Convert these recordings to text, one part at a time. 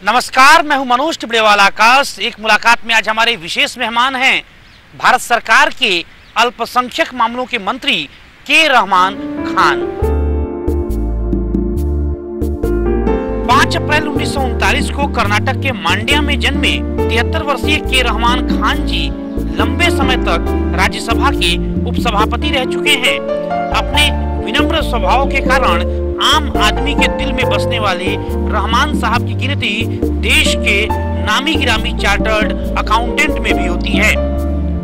नमस्कार, मैं हूं मनोज टिबड़ेवाला आकाश। एक मुलाकात में आज हमारे विशेष मेहमान हैं भारत सरकार के अल्पसंख्यक मामलों के मंत्री के रहमान खान। 5 अप्रैल 1939 को कर्नाटक के मांड्या में जन्मे 73 वर्षीय के रहमान खान जी लंबे समय तक राज्यसभा के उपसभापति रह चुके हैं। अपने विनम्र स्वभाव के कारण आम आदमी के दिल में बसने वाले रहमान साहब की गिनती देश के नामी गिरामी चार्टर्ड अकाउंटेंट में भी होती है।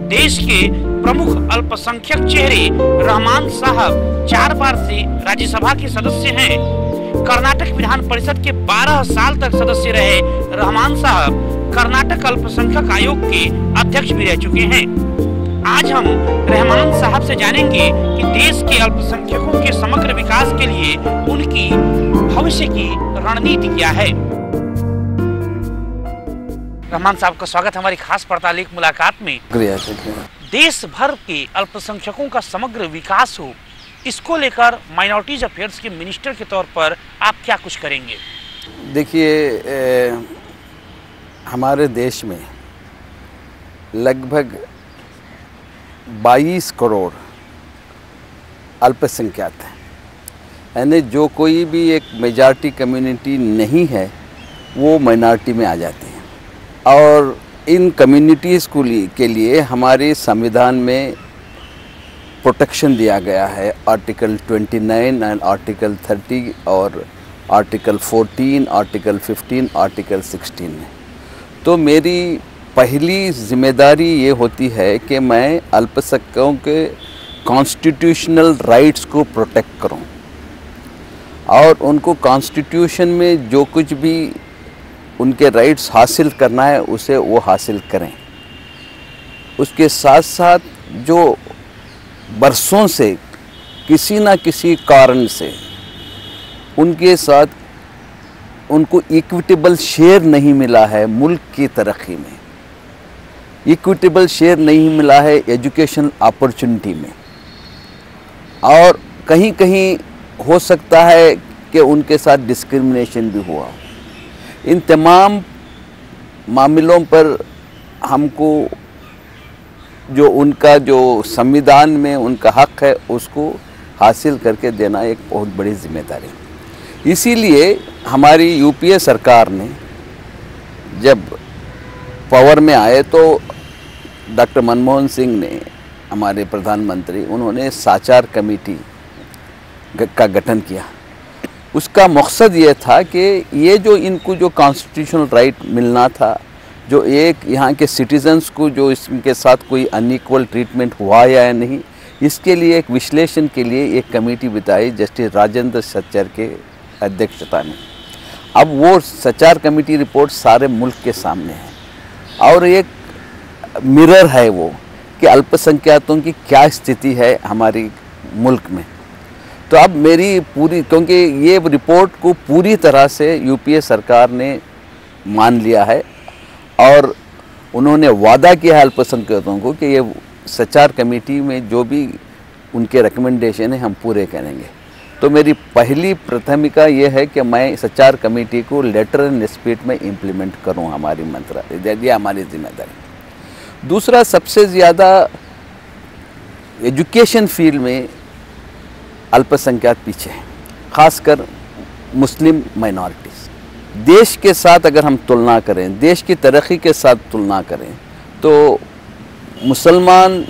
देश के प्रमुख अल्पसंख्यक चेहरे रहमान साहब 4 बार से राज्यसभा के सदस्य हैं। कर्नाटक विधान परिषद के 12 साल तक सदस्य रहे रहमान साहब कर्नाटक अल्पसंख्यक आयोग के अध्यक्ष भी रह चुके हैं। आज हम रहमान साहब से जानेंगे कि देश के अल्पसंख्यकों के समग्र विकास के लिए उनकी भविष्य की रणनीति क्या है। रहमान साहब का स्वागत हमारी खास पड़ताल एक मुलाकात में। देश भर के अल्पसंख्यकों का समग्र विकास हो, इसको लेकर माइनॉरिटीज अफेयर्स के मिनिस्टर के तौर पर आप क्या कुछ करेंगे? देखिए, हमारे देश में लगभग 22 करोड़ अल्पसंख्यक हैं, यानी जो कोई भी एक मेजॉरिटी कम्युनिटी नहीं है वो माइनॉरिटी में आ जाती है। और इन कम्युनिटीज़ के लिए हमारे संविधान में प्रोटेक्शन दिया गया है, आर्टिकल 29 एंड आर्टिकल 30 और आर्टिकल 14, आर्टिकल 15, आर्टिकल 16 में। तो मेरी पहली जिम्मेदारी ये होती है कि मैं अल्पसंख्यकों के कॉन्स्टिट्यूशनल राइट्स को प्रोटेक्ट करूं और उनको कॉन्स्टिट्यूशन में जो कुछ भी उनके राइट्स हासिल करना है उसे वो हासिल करें। उसके साथ साथ जो बरसों से किसी न किसी कारण से उनके साथ उनको इक्विटेबल शेयर नहीं मिला है मुल्क की तरक्की में, इक्विटेबल शेयर नहीं मिला है एजुकेशन अपॉर्चुनिटी में, और कहीं कहीं हो सकता है कि उनके साथ डिस्क्रिमिनेशन भी हुआ। इन तमाम मामलों पर हमको जो उनका जो संविधान में उनका हक है उसको हासिल करके देना एक बहुत बड़ी जिम्मेदारी है। इसीलिए हमारी यूपीए सरकार ने जब पावर में आए तो डॉक्टर मनमोहन सिंह ने, हमारे प्रधानमंत्री, उन्होंने साचार कमेटी का गठन किया। उसका मकसद ये था कि ये जो इनको जो कॉन्स्टिट्यूशनल राइट मिलना था, जो एक यहाँ के सिटीजन्स को जो इसके साथ कोई अनइक्वल ट्रीटमेंट हुआ या नहीं, इसके लिए एक विश्लेषण के लिए एक कमेटी बिताई जस्टिस राजेंद्र सच्चर के अध्यक्षता में। अब वो सचार कमेटी रिपोर्ट सारे मुल्क के सामने है और एक मिरर है वो कि अल्पसंख्यकों की क्या स्थिति है हमारी मुल्क में। तो अब मेरी पूरी, क्योंकि ये रिपोर्ट को पूरी तरह से यूपीए सरकार ने मान लिया है और उन्होंने वादा किया है अल्पसंख्यकों को कि ये सचार कमेटी में जो भी उनके रिकमेंडेशन है हम पूरे करेंगे। तो मेरी पहली प्राथमिकता ये है कि मैं सचार कमेटी को लेटर एंड स्पिरिट में इम्प्लीमेंट करूं। हमारी मंत्रालय, ये हमारी जिम्मेदारी। दूसरा, सबसे ज़्यादा एजुकेशन फील्ड में अल्पसंख्यक पीछे हैं, खासकर मुस्लिम माइनॉरिटीज़। देश के साथ अगर हम तुलना करें, देश की तरक्की के साथ तुलना करें तो मुसलमान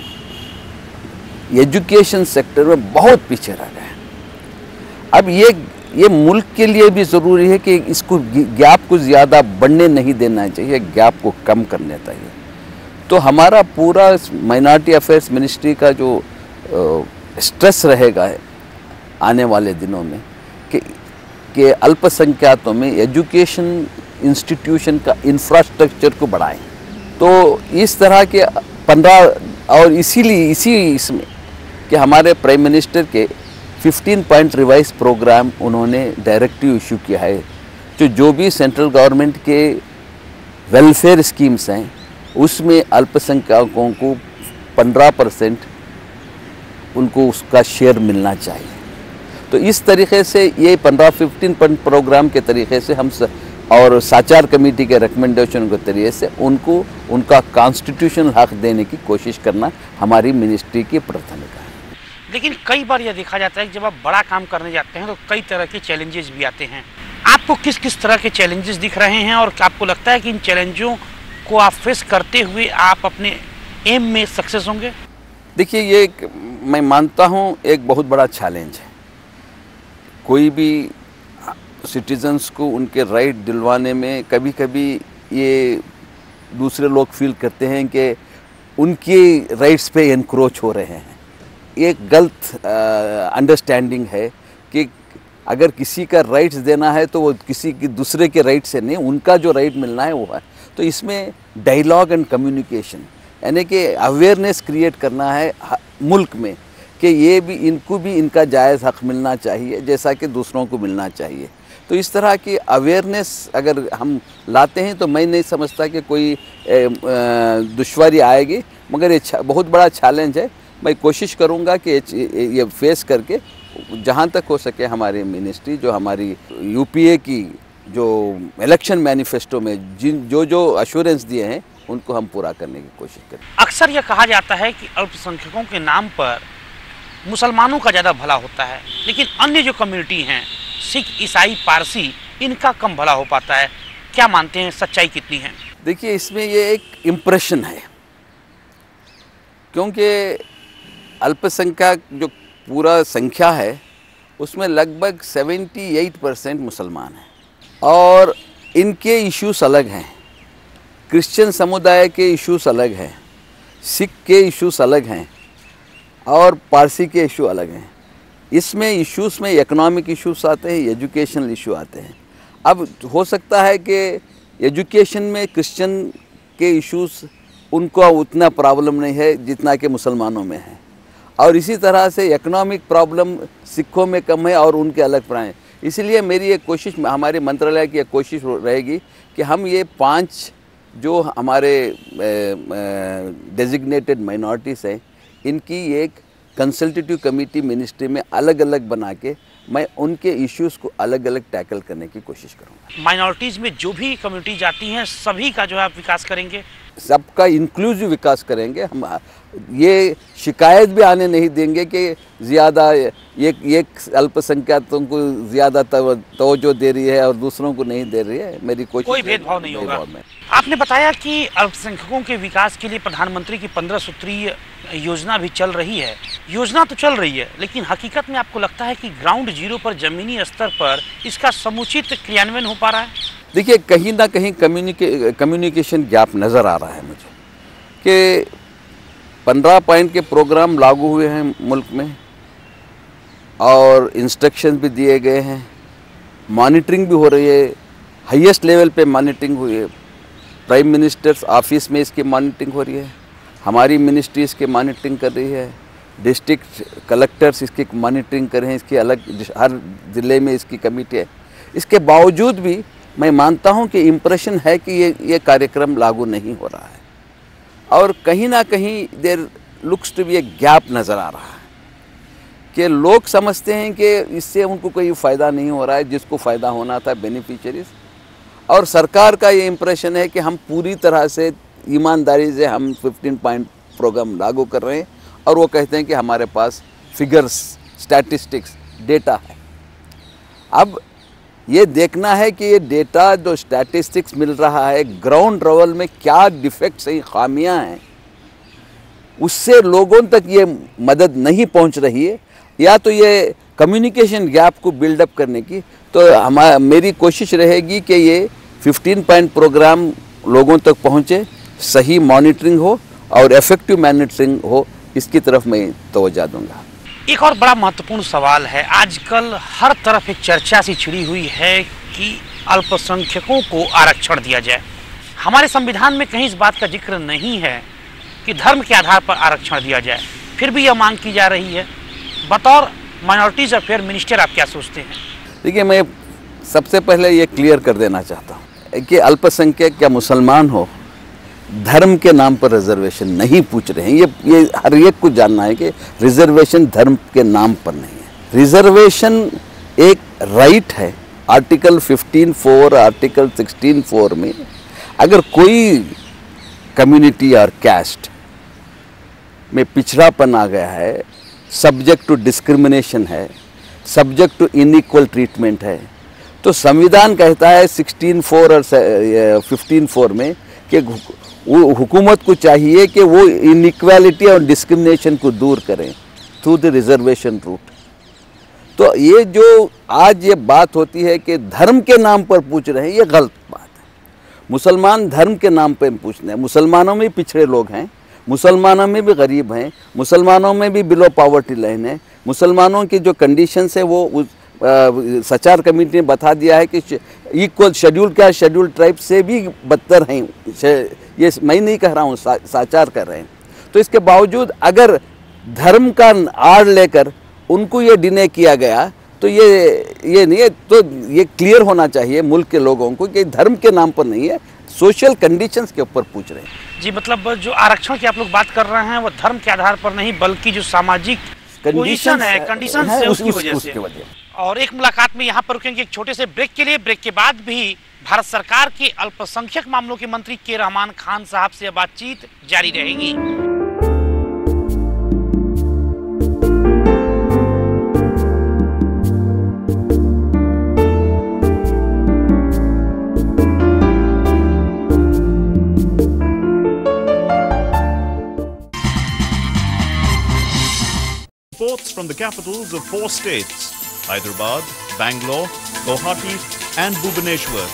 एजुकेशन सेक्टर में बहुत पीछे रह गए हैं। अब ये मुल्क के लिए भी ज़रूरी है कि इसको गैप को ज़्यादा बढ़ने नहीं देना चाहिए, गैप को कम करना चाहिए। तो हमारा पूरा माइनॉरिटी अफेयर्स मिनिस्ट्री का जो स्ट्रेस रहेगा आने वाले दिनों में कि अल्पसंख्यकों में एजुकेशन इंस्टीट्यूशन का इंफ्रास्ट्रक्चर को बढ़ाएं। तो इस तरह के 15 और इसीलिए इसमें कि हमारे प्राइम मिनिस्टर के 15 पॉइंट रिवाइज प्रोग्राम उन्होंने डायरेक्टिव इशू किया है, जो भी सेंट्रल गवर्नमेंट के वेलफेयर स्कीम्स हैं उसमें अल्पसंख्यकों को 15% उनको उसका शेयर मिलना चाहिए। तो इस तरीके से ये 15-15 प्रोग्राम के तरीके से हम और साचार कमेटी के रिकमेंडेशन के तरीके से उनको उनका कॉन्स्टिट्यूशनल हक देने की कोशिश करना हमारी मिनिस्ट्री की प्राथमिकता है। लेकिन कई बार यह देखा जाता है कि जब आप बड़ा काम करने जाते हैं तो कई तरह के चैलेंजेस भी आते हैं। आपको किस किस तरह के चैलेंजेस दिख रहे हैं और आपको लगता है कि इन चैलेंजों को आप फेस करते हुए आप अपने एम में सक्सेस होंगे? देखिए, ये मैं मानता हूँ एक बहुत बड़ा चैलेंज है। कोई भी सिटीजन्स को उनके राइट दिलवाने में कभी कभी ये दूसरे लोग फील करते हैं कि उनके राइट्स पे एनक्रोच हो रहे हैं। एक गलत अंडरस्टैंडिंग है कि अगर किसी का राइट्स देना है तो वो किसी की दूसरे के राइट से नहीं, उनका जो राइट मिलना है वो है। तो इसमें डायलॉग एंड कम्युनिकेशन यानी कि अवेयरनेस क्रिएट करना है मुल्क में कि ये भी इनको भी इनका जायज़ हक़ मिलना चाहिए जैसा कि दूसरों को मिलना चाहिए। तो इस तरह की अवेयरनेस अगर हम लाते हैं तो मैं नहीं समझता कि कोई दुश्वारी आएगी, मगर ये बहुत बड़ा चैलेंज है। मैं कोशिश करूँगा कि ये फेस करके जहाँ तक हो सके हमारी मिनिस्ट्री जो हमारी यूपीए की जो इलेक्शन मैनिफेस्टो में जो अश्योरेंस दिए हैं उनको हम पूरा करने की कोशिश करें। अक्सर यह कहा जाता है कि अल्पसंख्यकों के नाम पर मुसलमानों का ज़्यादा भला होता है, लेकिन अन्य जो कम्युनिटी हैं सिख, ईसाई, पारसी, इनका कम भला हो पाता है। क्या मानते हैं, सच्चाई कितनी है? देखिए, इसमें ये एक इम्प्रेशन है, क्योंकि अल्पसंख्यक जो पूरा संख्या है उसमें लगभग 78% मुसलमान हैं और इनके इश्यूज अलग हैं। क्रिश्चियन समुदाय के इश्यूज अलग हैं, सिख के इश्यूज अलग हैं और पारसी के इशू अलग हैं। इसमें इश्यूज़ में इकोनॉमिक इश्यूज आते हैं, एजुकेशनल इशू आते हैं। अब हो सकता है कि एजुकेशन में क्रिश्चियन के इश्यूज उनको उतना प्रॉब्लम नहीं है जितना कि मुसलमानों में है, और इसी तरह से इकोनॉमिक प्रॉब्लम सिखों में कम है और उनके अलग प्राय। इसलिए मेरी एक कोशिश, हमारे मंत्रालय की एक कोशिश रहेगी कि हम ये 5 जो हमारे डेजिग्नेटेड माइनॉरिटीज़ हैं इनकी एक कंसल्टेटिव कमेटी मिनिस्ट्री में अलग अलग बना के मैं उनके इश्यूज़ को अलग अलग टैकल करने की कोशिश करूँगा। माइनॉरिटीज़ में जो भी कम्युनिटी जाती हैं सभी का जो है आप विकास करेंगे, सबका इंक्लूसिव विकास करेंगे। हम ये शिकायत भी आने नहीं देंगे कि ज़्यादा एक अल्पसंख्यकों को ज़्यादा तवज्जो दे रही है और दूसरों को नहीं दे रही है। मेरी कोई भेदभाव नहीं होगा। आपने बताया कि अल्पसंख्यकों के विकास के लिए प्रधानमंत्री की 15 सूत्रीय योजना भी चल रही है। योजना तो चल रही है, लेकिन हकीकत में आपको लगता है कि ग्राउंड जीरो पर, ज़मीनी स्तर पर इसका समुचित क्रियान्वयन हो पा रहा है? देखिए, कहीं ना कहीं कम्युनिकेशन गैप नज़र आ रहा है मुझे कि 15 पॉइंट के प्रोग्राम लागू हुए हैं मुल्क में और इंस्ट्रक्शन भी दिए गए हैं, मॉनिटरिंग भी हो रही है, हाईएस्ट लेवल पे मॉनिटरिंग हुई है। प्राइम मिनिस्टर्स ऑफिस में इसकी मॉनिटरिंग हो रही है, हमारी मिनिस्ट्री इसकी मॉनिटरिंग कर रही है, डिस्ट्रिक्ट कलेक्टर्स इसकी मॉनिटरिंग कर रहे हैं, इसकी अलग हर ज़िले में इसकी कमेटी है। इसके बावजूद भी मैं मानता हूं कि इम्प्रेशन है कि ये कार्यक्रम लागू नहीं हो रहा है और कहीं ना कहीं there looks to be a gap नज़र आ रहा है कि लोग समझते हैं कि इससे उनको कोई फ़ायदा नहीं हो रहा है जिसको फ़ायदा होना था बेनिफिशियरीज, और सरकार का ये इम्प्रेशन है कि हम पूरी तरह से ईमानदारी से हम 15 पॉइंट प्रोग्राम लागू कर रहे हैं और वो कहते हैं कि हमारे पास फिगर्स, स्टैटिस्टिक्स, डेटा है। अब ये देखना है कि ये डेटा जो स्टैटिस्टिक्स मिल रहा है ग्राउंड लेवल में क्या डिफेक्ट्स हैं, खामियां हैं, उससे लोगों तक ये मदद नहीं पहुंच रही है, या तो ये कम्युनिकेशन गैप को बिल्डअप करने की। तो मेरी कोशिश रहेगी कि ये 15 पॉइंट प्रोग्राम लोगों तक पहुंचे, सही मॉनिटरिंग हो और इफेक्टिव मॉनिटरिंग हो, इसकी तरफ मैं तवज्जो दूंगा। एक और बड़ा महत्वपूर्ण सवाल है, आजकल हर तरफ एक चर्चा सी छिड़ी हुई है कि अल्पसंख्यकों को आरक्षण दिया जाए। हमारे संविधान में कहीं इस बात का जिक्र नहीं है कि धर्म के आधार पर आरक्षण दिया जाए, फिर भी यह मांग की जा रही है। बतौर माइनॉरिटीज़ अफेयर मिनिस्टर आप क्या सोचते हैं? देखिए, मैं सबसे पहले ये क्लियर कर देना चाहता हूँ कि अल्पसंख्यक या मुसलमान हो, धर्म के नाम पर रिजर्वेशन नहीं पूछ रहे हैं। ये हर एक को जानना है कि रिजर्वेशन धर्म के नाम पर नहीं है। रिजर्वेशन एक राइट है आर्टिकल 15(4), आर्टिकल 16(4) में अगर कोई कम्युनिटी और कैस्ट में पिछड़ापन आ गया है, सब्जेक्ट टू डिस्क्रिमिनेशन है, सब्जेक्ट टू इनइक्वल ट्रीटमेंट है, तो संविधान कहता है 16(4) और 15(4) में कि हुकूमत को चाहिए कि वो इनइक्वालिटी और डिस्क्रिमिनेशन को दूर करें थ्रू द रिजर्वेशन रूट। तो ये जो आज ये बात होती है कि धर्म के नाम पर पूछ रहे हैं, ये गलत बात है। मुसलमान धर्म के नाम पर पूछते हैं। मुसलमानों में पिछड़े लोग हैं, मुसलमानों में भी गरीब हैं, मुसलमानों में भी बिलो पॉवर्टी लाइन है, मुसलमानों की जो कंडीशंस है वो सचार कमेटी ने बता दिया है कि इक्वल शेड्यूल क्या शेड्यूल ट्राइब से भी बदतर हैं। ये मैं नहीं कह रहा हूँ, साचार कर रहे हैं। तो इसके बावजूद अगर धर्म का आड़ लेकर उनको ये डिने किया गया तो ये नहीं है। तो ये क्लियर होना चाहिए मुल्क के लोगों को कि धर्म के नाम पर नहीं है, सोशल कंडीशंस के ऊपर पूछ रहे हैं। जी, मतलब जो आरक्षण की आप लोग बात कर रहे हैं वो धर्म के आधार पर नहीं बल्कि जो सामाजिक कंडीशन है, कंडीशन है उसकी वजह से। और एक मुलाकात में यहाँ पर रुकेंगे एक छोटे से ब्रेक के लिए। ब्रेक के बाद भी भारत सरकार के अल्पसंख्यक मामलों के मंत्री के रहमान खान साहब से बातचीत जारी रहेगी। Reports from the capitals of 4 states, Hyderabad, Bangalore, Guwahati and Bhubaneswar.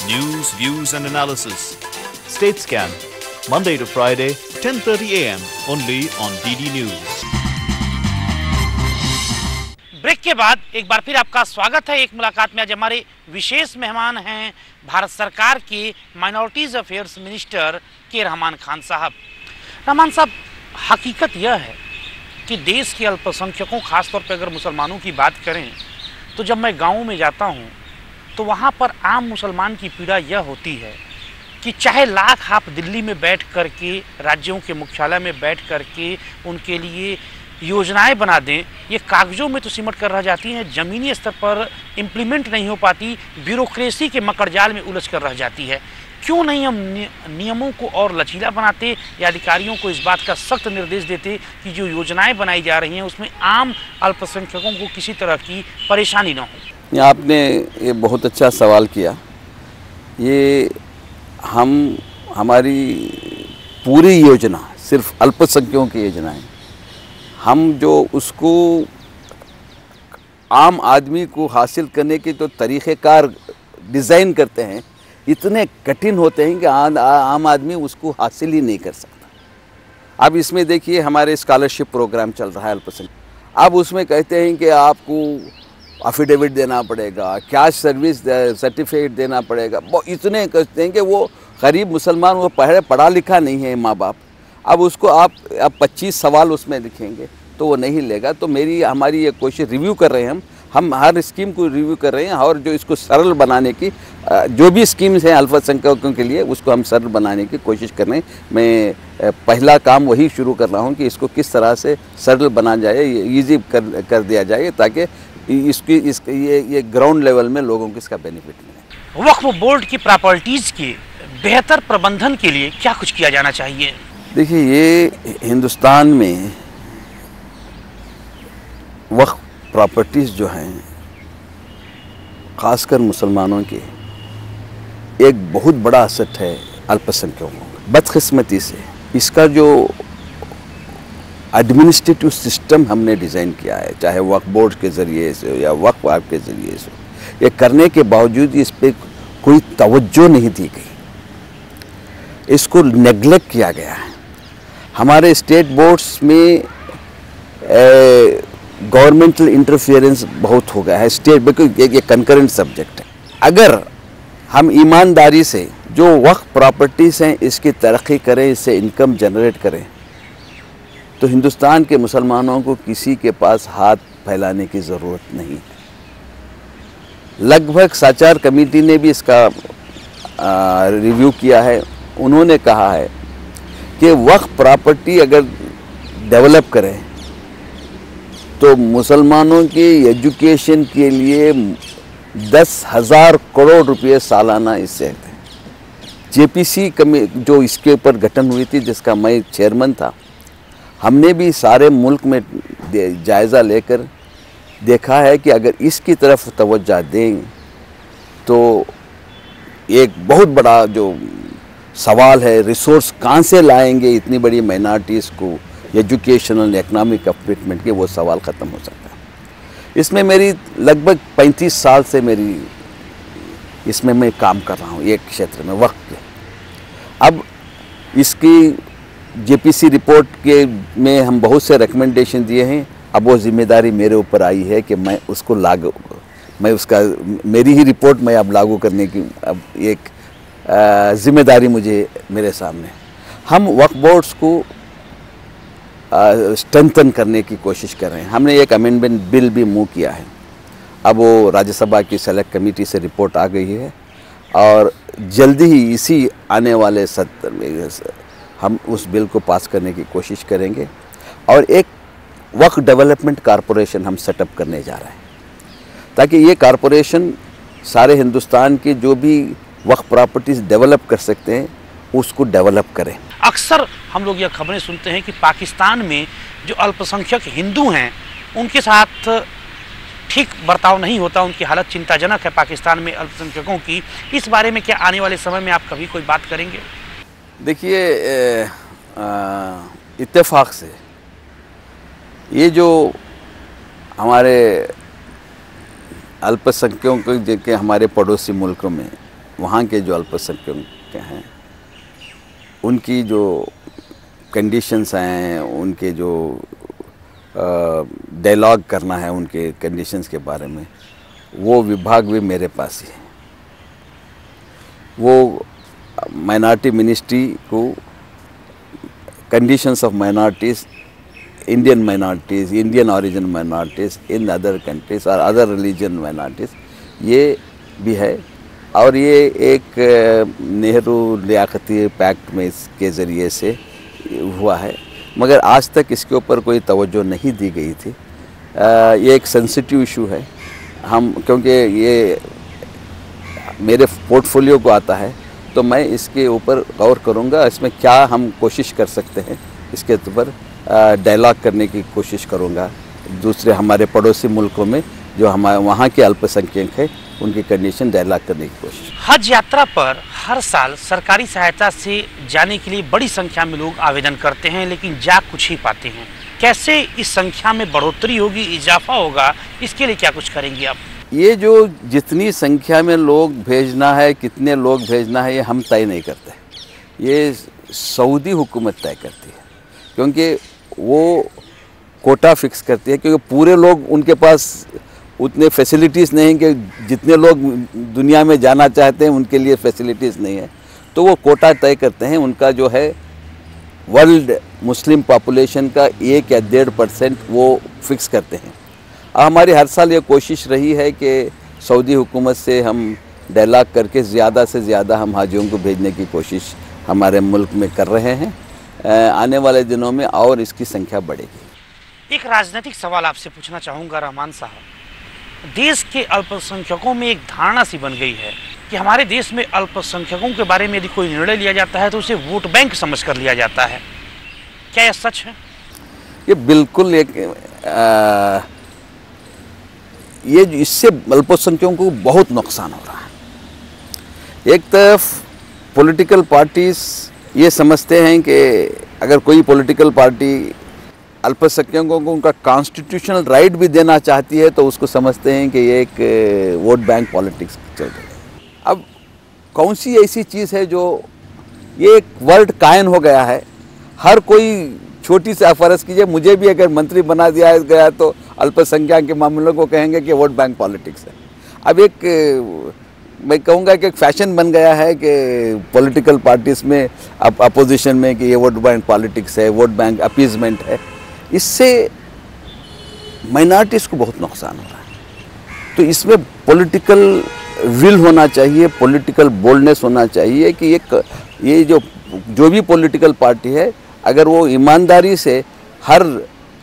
News, views and analysis. State Scan, Monday to Friday, 10:30 AM, only on DD News. Break के बाद एक बार फिर आपका स्वागत है। एक मुलाकात में आज हमारे विशेष मेहमान हैं भारत सरकार के माइनॉरिटीज अफेयर्स मिनिस्टर के रहमान खान साहब। रहमान साहब, हकीकत यह है कि देश के अल्पसंख्यकों, खासतौर पर अगर मुसलमानों की बात करें तो जब मैं गाँव में जाता हूँ तो वहाँ पर आम मुसलमान की पीड़ा यह होती है कि चाहे लाख आप दिल्ली में बैठ कर के, राज्यों के मुख्यालय में बैठ कर के उनके लिए योजनाएं बना दें, ये कागजों में तो सिमट कर रह जाती हैं, ज़मीनी स्तर पर इम्प्लीमेंट नहीं हो पाती, ब्यूरोक्रेसी के मकड़जाल में उलझ कर रह जाती है। क्यों नहीं हम नियमों को और लचीला बनाते या अधिकारियों को इस बात का सख्त निर्देश देते कि जो योजनाएं बनाई जा रही हैं उसमें आम अल्पसंख्यकों को किसी तरह की परेशानी न हो। आपने ये बहुत अच्छा सवाल किया। ये हमारी पूरी योजना सिर्फ अल्पसंख्यकों की योजना है। हम जो उसको आम आदमी को हासिल करने के जो तरीक़ेकार डिज़ाइन करते हैं इतने कठिन होते हैं कि आम आदमी उसको हासिल ही नहीं कर सकता। अब इसमें देखिए हमारे स्कॉलरशिप प्रोग्राम चल रहा है अल्पसंख्यक, अब उसमें कहते हैं कि आपको अफिडेविट देना पड़ेगा, कैश सर्विस सर्टिफिकेट देना पड़ेगा। इतने कहते हैं कि वो गरीब मुसलमान, वो पढ़ा लिखा नहीं है माँ बाप, अब उसको आप 25 सवाल उसमें लिखेंगे तो वो नहीं लेगा। तो हमारी ये कोशिश रिव्यू कर रहे हैं, हम हर स्कीम को रिव्यू कर रहे हैं और जो इसको सरल बनाने की जो भी स्कीम्स हैं अल्पसंख्यकों के लिए उसको हम सरल बनाने की कोशिश कर रहे हैं। मैं पहला काम वही शुरू कर रहा हूं कि इसको किस तरह से सरल बना जाए, ईजी कर दिया जाए ताकि ये ग्राउंड लेवल में लोगों को इसका बेनिफिट मिले। वक्फ बोर्ड की प्रॉपर्टीज़ के बेहतर प्रबंधन के लिए क्या कुछ किया जाना चाहिए? देखिए, ये हिंदुस्तान में वक्फ प्रॉपर्टीज़ जो हैं ख़ासकर मुसलमानों के एक बहुत बड़ा असर है अल्पसंख्यकों का। बदकिस्मती से इसका जो एडमिनिस्ट्रेटिव सिस्टम हमने डिज़ाइन किया है, चाहे वक्फ बोर्ड के ज़रिए से या वक्फ आयोग के ज़रिए से, ये करने के बावजूद इस पर कोई तवज्जो नहीं दी गई, इसको नेगलेक्ट किया गया है। हमारे स्टेट बोर्ड्स में गवर्नमेंटल इंटरफेरेंस बहुत हो गया है स्टेट, बिकॉज ये कंकरेंट सब्जेक्ट है। अगर हम ईमानदारी से जो वक्फ प्रॉपर्टीज़ हैं इसकी तरक्की करें, इससे इनकम जनरेट करें, तो हिंदुस्तान के मुसलमानों को किसी के पास हाथ फैलाने की ज़रूरत नहीं है। लगभग साचार कमेटी ने भी इसका रिव्यू किया है। उन्होंने कहा है कि वक्फ प्रॉपर्टी अगर डेवलप करें तो मुसलमानों के एजुकेशन के लिए 10,000 करोड़ रुपए सालाना इससे आते हैं। जेपीसी जो इसके ऊपर गठन हुई थी, जिसका मैं चेयरमैन था, हमने भी सारे मुल्क में जायज़ा लेकर देखा है कि अगर इसकी तरफ तवज्जो दें तो एक बहुत बड़ा जो सवाल है, रिसोर्स कहाँ से लाएंगे इतनी बड़ी माइनॉरिटीज़ को एजुकेशनल इकनॉमिक अपलिफ्टमेंट के, वो सवाल ख़त्म हो सकता है। इसमें मेरी लगभग 35 साल से इसमें मैं काम कर रहा हूँ, एक क्षेत्र में वक्त के। अब इसकी जेपीसी रिपोर्ट के में हम बहुत से रिकमेंडेशन दिए हैं। अब वो जिम्मेदारी मेरे ऊपर आई है कि मैं उसको मेरी ही रिपोर्ट मैं अब लागू करने की अब एक जिम्मेदारी मेरे सामने। हम वक्फ बोर्ड्स को स्ट्रेंथन करने की कोशिश कर रहे हैं। हमने एक अमेंडमेंट बिल भी मूव किया है। अब वो राज्यसभा की सेलेक्ट कमेटी से रिपोर्ट आ गई है और जल्दी ही इसी आने वाले सत्र में हम उस बिल को पास करने की कोशिश करेंगे और एक वक्फ डेवलपमेंट कॉरपोरेशन हम सेटअप करने जा रहे हैं, ताकि ये कॉरपोरेशन सारे हिंदुस्तान की जो भी वक्फ प्रॉपर्टीज़ डेवलप कर सकते हैं उसको डेवलप करें। अक्सर हम लोग यह खबरें सुनते हैं कि पाकिस्तान में जो अल्पसंख्यक हिंदू हैं उनके साथ ठीक बर्ताव नहीं होता, उनकी हालत चिंताजनक है पाकिस्तान में अल्पसंख्यकों की। इस बारे में क्या आने वाले समय में आप कभी कोई बात करेंगे? देखिए, इत्तेफाक से ये जो हमारे अल्पसंख्यकों के हमारे पड़ोसी मुल्कों में वहाँ के जो अल्पसंख्यक हैं उनकी जो कंडीशंस हैं, उनके जो डायलॉग करना है उनके कंडीशंस के बारे में, वो विभाग भी मेरे पास ही है। वो माइनॉरिटी मिनिस्ट्री को conditions of minorities, Indian minorities, Indian origin minorities in other countries और अदर रिलीजन माइनॉरिटीज़, ये भी है। और ये एक नेहरू लियाकती पैक्ट में इसके ज़रिए से हुआ है, मगर आज तक इसके ऊपर कोई तवज्जो नहीं दी गई थी। ये एक सेंसिटिव इशू है। क्योंकि ये मेरे पोर्टफोलियो को आता है तो मैं इसके ऊपर गौर करूँगा, इसमें क्या हम कोशिश कर सकते हैं, इसके ऊपर डायलॉग करने की कोशिश करूँगा दूसरे हमारे पड़ोसी मुल्कों में जो हमारे वहाँ के अल्पसंख्यक हैं, उनकी कंडीशन डायलॉग करने की कोशिश। हज यात्रा पर हर साल सरकारी सहायता से जाने के लिए बड़ी संख्या में लोग आवेदन करते हैं, लेकिन जा कुछ ही पाते हैं। कैसे इस संख्या में बढ़ोतरी होगी, इजाफा होगा, इसके लिए क्या कुछ करेंगे आप? ये जो जितनी संख्या में लोग भेजना है, कितने लोग भेजना है, ये हम तय नहीं करते, ये सऊदी हुकूमत तय करती है, क्योंकि वो कोटा फिक्स करती है। क्योंकि पूरे लोग उनके पास उतने फैसिलिटीज़ नहीं कि जितने लोग दुनिया में जाना चाहते हैं उनके लिए फैसिलिटीज़ नहीं है, तो वो कोटा तय करते हैं। उनका जो है वर्ल्ड मुस्लिम पॉपुलेशन का 1 या 1.5% वो फिक्स करते हैं। हमारी हर साल ये कोशिश रही है कि सऊदी हुकूमत से हम डायलॉग करके ज़्यादा से ज़्यादा हम हाजियों को भेजने की कोशिश हमारे मुल्क में कर रहे हैं। आने वाले दिनों में और इसकी संख्या बढ़ेगी। एक राजनीतिक सवाल आपसे पूछना चाहूँगा रहमान साहब, देश के अल्पसंख्यकों में एक धारणा सी बन गई है कि हमारे देश में अल्पसंख्यकों के बारे में यदि कोई निर्णय लिया जाता है तो उसे वोट बैंक समझ कर लिया जाता है। क्या यह सच है? ये बिल्कुल ये इससे अल्पसंख्यकों को बहुत नुकसान हो रहा है। एक तरफ पॉलिटिकल पार्टीज ये समझते हैं कि अगर कोई पॉलिटिकल पार्टी अल्पसंख्यकों को उनका कॉन्स्टिट्यूशनल राइट भी देना चाहती है तो उसको समझते हैं कि ये एक वोट बैंक पॉलिटिक्स चल रही है। अब कौन सी ऐसी चीज़ है जो ये एक वर्ड कायम हो गया है, हर कोई छोटी सी फ़र्ज़ कीजिए मुझे भी अगर मंत्री बना दिया गया तो अल्पसंख्यक के मामलों को कहेंगे कि वोट बैंक पॉलिटिक्स है। अब एक मैं कहूँगा कि एक फैशन बन गया है कि पॉलिटिकल पार्टीज़ में अपोजिशन में कि ये वोट बैंक पॉलिटिक्स है, वोट बैंक अपीजमेंट है। इससे माइनॉरिटीज़ को बहुत नुकसान हो रहा है। तो इसमें पॉलिटिकल विल होना चाहिए, पॉलिटिकल बोल्डनेस होना चाहिए कि ये जो भी पॉलिटिकल पार्टी है, अगर वो ईमानदारी से हर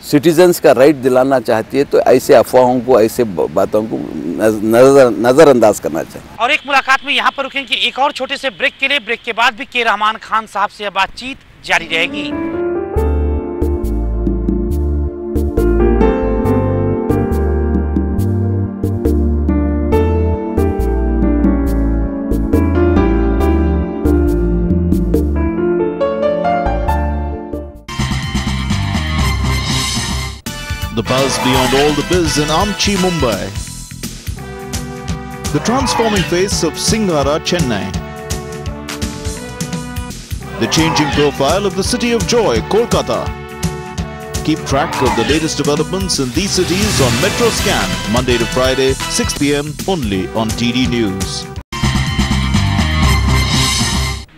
सिटीजन्स का राइट दिलाना चाहती है, तो ऐसे अफवाहों को, ऐसे बातों को नज़रअंदाज करना चाहिए। और एक मुलाकात में यहाँ पर रुकेंगे एक और छोटे से ब्रेक के लिए। ब्रेक के बाद भी के रहमान खान साहब से बातचीत जारी रहेगी। The buzz beyond all the biz in Amchi, Mumbai. The transforming face of Singhara, Chennai. The changing profile of the city of joy, Kolkata. Keep track of the latest developments in these cities on Metro Scan, Monday to Friday, 6 p.m. only on TD News.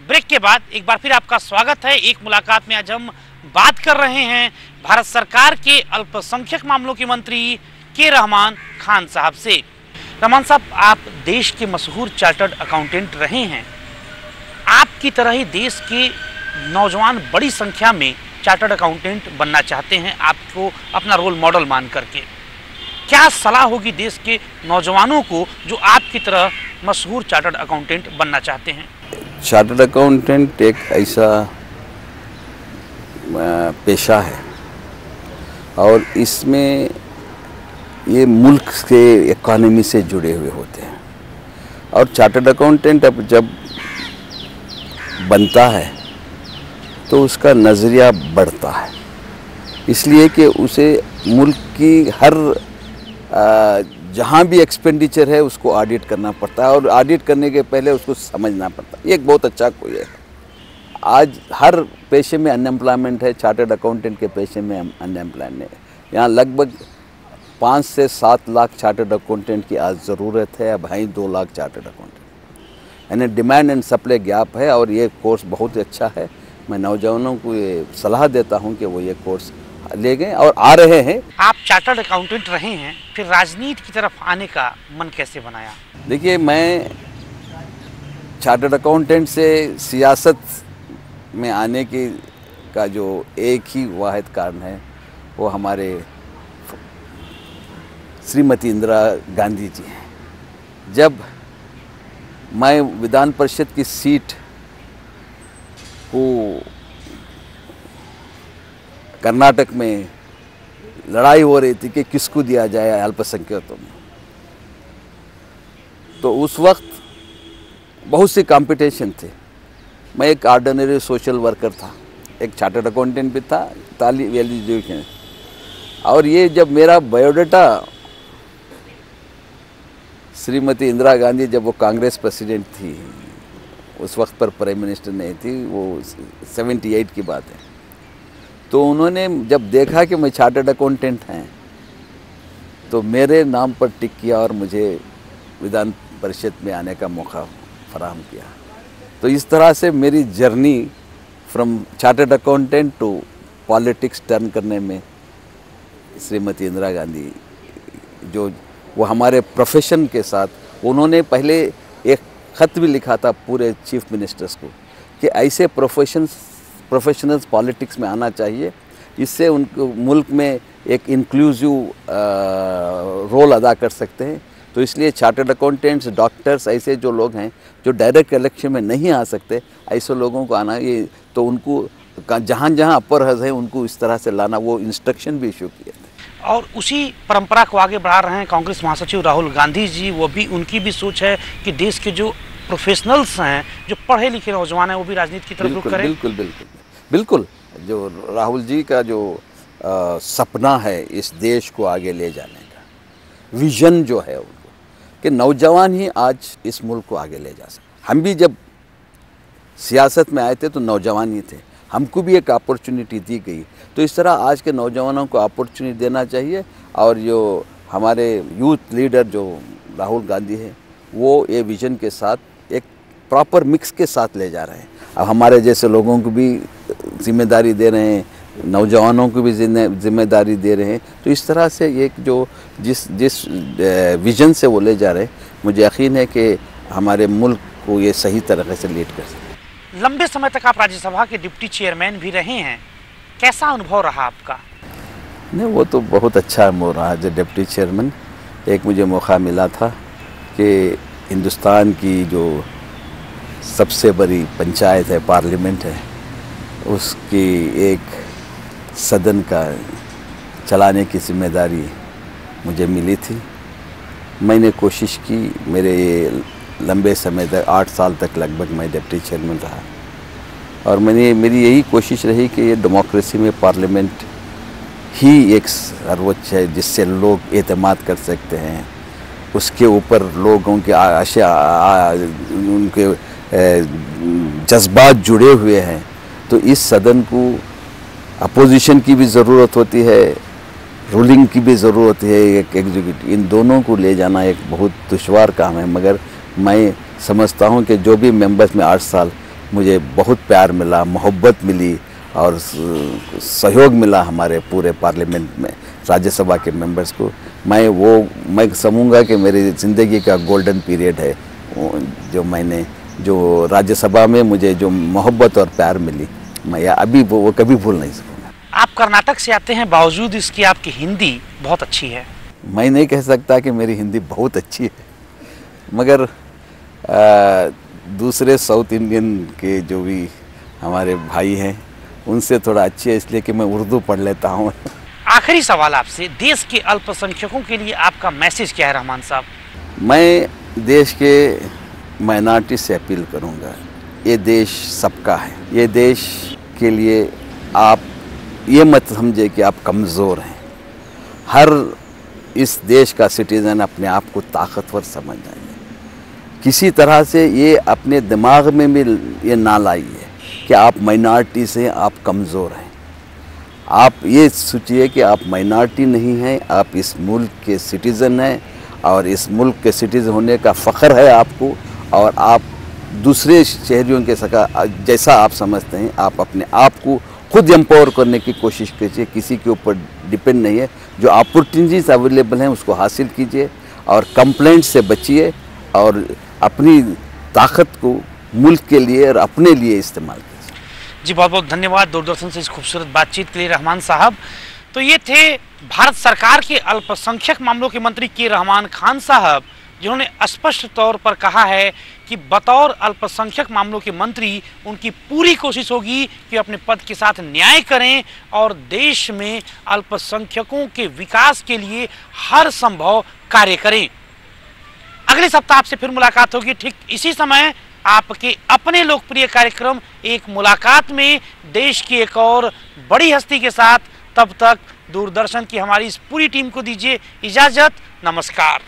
Break के बाद एक बार फिर आपका स्वागत है। एक मुलाकात में आज हम बात कर रहे हैं भारत सरकार के अल्पसंख्यक मामलों के मंत्री के रहमान खान साहब से। रहमान साहब, आप देश के मशहूर चार्टर्ड अकाउंटेंट रहे हैं। आपकी तरह ही देश के नौजवान बड़ी संख्या में चार्टर्ड अकाउंटेंट बनना चाहते हैं, आपको अपना रोल मॉडल मान करके। क्या सलाह होगी देश के नौजवानों को जो आपकी तरह मशहूर चार्टर्ड अकाउंटेंट बनना चाहते हैं? चार्टर्ड अकाउंटेंट एक ऐसा पेशा है और इसमें ये मुल्क के इकोनॉमी से जुड़े हुए होते हैं। और चार्टर्ड अकाउंटेंट अब जब बनता है तो उसका नज़रिया बढ़ता है, इसलिए कि उसे मुल्क की हर जहाँ भी एक्सपेंडिचर है उसको ऑडिट करना पड़ता है और ऑडिट करने के पहले उसको समझना पड़ता है। ये एक बहुत अच्छा कोई है। आज हर पेशे में अनएम्प्लॉयमेंट है, चार्टर्ड अकाउंटेंट के पेशे में अनएम्प्लॉयमेंट है। यहाँ लगभग 5 से 7 लाख चार्टर्ड अकाउंटेंट की आज ज़रूरत है, अब है 2 लाख चार्टर्ड अकाउंटेंट। यानी डिमांड एंड सप्लाई गैप है और ये कोर्स बहुत अच्छा है। मैं नौजवानों को ये सलाह देता हूँ कि वो ये कोर्स ले गए और आ रहे हैं। आप चार्टर्ड अकाउंटेंट रहे हैं, फिर राजनीति की तरफ आने का मन कैसे बनाया? देखिए, मैं चार्टर्ड अकाउंटेंट से सियासत में आने की का जो एक ही वाहिद कारण है वो हमारे श्रीमती इंदिरा गांधी जी हैं। जब मैं विधान परिषद की सीट को कर्नाटक में लड़ाई हो रही थी कि किसको दिया जाए अल्पसंख्यकों में, तो उस वक्त बहुत से कंपटीशन थे। मैं एक ऑर्डिनरी सोशल वर्कर था, एक चार्टर्ड अकाउंटेंट भी था, तालीम एजुकेशन। और ये जब मेरा बायोडाटा श्रीमती इंदिरा गांधी, जब वो कांग्रेस प्रेसिडेंट थी, उस वक्त पर प्राइम मिनिस्टर नहीं थी, वो 78 की बात है, तो उन्होंने जब देखा कि मैं चार्टर्ड अकाउंटेंट हैं तो मेरे नाम पर टिक किया और मुझे विधान परिषद में आने का मौका फराहम किया। तो इस तरह से मेरी journey from chartered accountant to politics turn करने में श्रीमती इंदिरा गांधी जो वो हमारे प्रोफेशन के साथ, उन्होंने पहले एक ख़त भी लिखा था पूरे चीफ मिनिस्टर्स को कि ऐसे प्रोफेशनल्स पॉलिटिक्स में आना चाहिए, इससे उनको मुल्क में एक इंक्लूसिव रोल अदा कर सकते हैं। तो इसलिए चार्टर्ड अकाउंटेंट्स, डॉक्टर्स, ऐसे जो लोग हैं जो डायरेक्ट इलेक्शन में नहीं आ सकते, ऐसे लोगों को आना, ये तो उनको जहाँ जहाँ अपर हज है उनको इस तरह से लाना, वो इंस्ट्रक्शन भी इशू किए थे। और उसी परंपरा को आगे बढ़ा रहे हैं कांग्रेस महासचिव राहुल गांधी जी। वो भी, उनकी भी सोच है कि देश के जो प्रोफेशनल्स हैं, जो पढ़े लिखे नौजवान हैं, वो भी राजनीति की तरफ रुख करें। बिल्कुल बिल्कुल बिल्कुल। जो राहुल जी का जो सपना है इस देश को आगे ले जाने का, विजन जो है उनको, कि नौजवान ही आज इस मुल्क को आगे ले जा सकते। हम भी जब सियासत में आए थे तो नौजवान ही थे, हमको भी एक अपॉर्चुनिटी दी गई। तो इस तरह आज के नौजवानों को अपॉर्चुनिटी देना चाहिए। और जो हमारे यूथ लीडर जो राहुल गांधी है, वो ये विजन के साथ एक प्रॉपर मिक्स के साथ ले जा रहे हैं। अब हमारे जैसे लोगों को भी जिम्मेदारी दे रहे हैं, नौजवानों को भी जिम्मेदारी दे रहे हैं। तो इस तरह से एक जो जिस विजन से वो ले जा रहे हैं, मुझे यकीन है कि हमारे मुल्क को ये सही तरीके से लीड कर सकते। लंबे समय तक आप राज्यसभा के डिप्टी चेयरमैन भी रहे हैं, कैसा अनुभव रहा आपका? नहीं, वो तो बहुत अच्छा वो रहा एज डिप्टी चेयरमैन। एक मुझे मौका मिला था कि हिंदुस्तान की जो सबसे बड़ी पंचायत है, पार्लियामेंट है, उसकी एक सदन का चलाने की जिम्मेदारी मुझे मिली थी। मैंने कोशिश की, मेरे लंबे समय तक 8 साल तक लगभग मैं डिप्टी चेयरमैन रहा, और मेरी यही कोशिश रही कि ये डेमोक्रेसी में पार्लियामेंट ही एक सर्वोच्च है जिससे लोग एतमाद कर सकते हैं, उसके ऊपर लोगों के उनके जज्बात जुड़े हुए हैं। तो इस सदन को अपोजिशन की भी ज़रूरत होती है, रूलिंग की भी ज़रूरत है, एक एग्जीक्यूटिव, इन दोनों को ले जाना एक बहुत दुश्वार काम है। मगर मैं समझता हूँ कि जो भी मेंबर्स में 8 साल मुझे बहुत प्यार मिला, मोहब्बत मिली और सहयोग मिला हमारे पूरे पार्लियामेंट में राज्यसभा के मेंबर्स को, मैं समझूंगा कि मेरी ज़िंदगी का गोल्डन पीरियड है। जो राज्यसभा में मुझे जो मोहब्बत और प्यार मिली, मैं अभी वो कभी भूल नहीं सकूँगा। आप कर्नाटक से आते हैं, बावजूद इसकी आपकी हिंदी बहुत अच्छी है। मैं नहीं कह सकता कि मेरी हिंदी बहुत अच्छी है, मगर दूसरे साउथ इंडियन के जो भी हमारे भाई हैं उनसे थोड़ा अच्छी है, इसलिए कि मैं उर्दू पढ़ लेता हूँ। आखिरी सवाल आपसे, देश के अल्पसंख्यकों के लिए आपका मैसेज क्या है रहमान साहब? मैं देश के माइनॉरिटी से अपील करूँगा, ये देश सबका है। ये देश के लिए आप ये मत समझे कि आप कमज़ोर हैं। हर इस देश का सिटीज़न अपने आप को ताकतवर समझना चाहिए। किसी तरह से ये अपने दिमाग में भी ये ना लाइए कि आप माइनॉरिटी से आप कमज़ोर हैं। आप ये सोचिए कि आप माइनॉरिटी नहीं हैं, आप इस मुल्क के सिटीज़न हैं, और इस मुल्क के सिटीज़न होने का फ़ख्र है आपको, और आप दूसरे शहरियों के जैसा आप समझते हैं, आप अपने आप को खुद एम्पावर करने की कोशिश कीजिए, किसी के ऊपर डिपेंड नहीं है। जो अपॉर्चुनिटीज़ अवेलेबल हैं उसको हासिल कीजिए, और कंप्लेंट से बचिए, और अपनी ताकत को मुल्क के लिए और अपने लिए इस्तेमाल कीजिए। जी बहुत बहुत धन्यवाद दूरदर्शन से इस खूबसूरत बातचीत के लिए रहमान साहब। तो ये थे भारत सरकार के अल्पसंख्यक मामलों के मंत्री के रहमान खान साहब, जिन्होंने स्पष्ट तौर पर कहा है कि बतौर अल्पसंख्यक मामलों के मंत्री उनकी पूरी कोशिश होगी कि अपने पद के साथ न्याय करें और देश में अल्पसंख्यकों के विकास के लिए हर संभव कार्य करें। अगले सप्ताह आपसे फिर मुलाकात होगी ठीक इसी समय, आपके अपने लोकप्रिय कार्यक्रम एक मुलाकात में, देश की एक और बड़ी हस्ती के साथ। तब तक दूरदर्शन की हमारी इस पूरी टीम को दीजिए इजाजत। नमस्कार।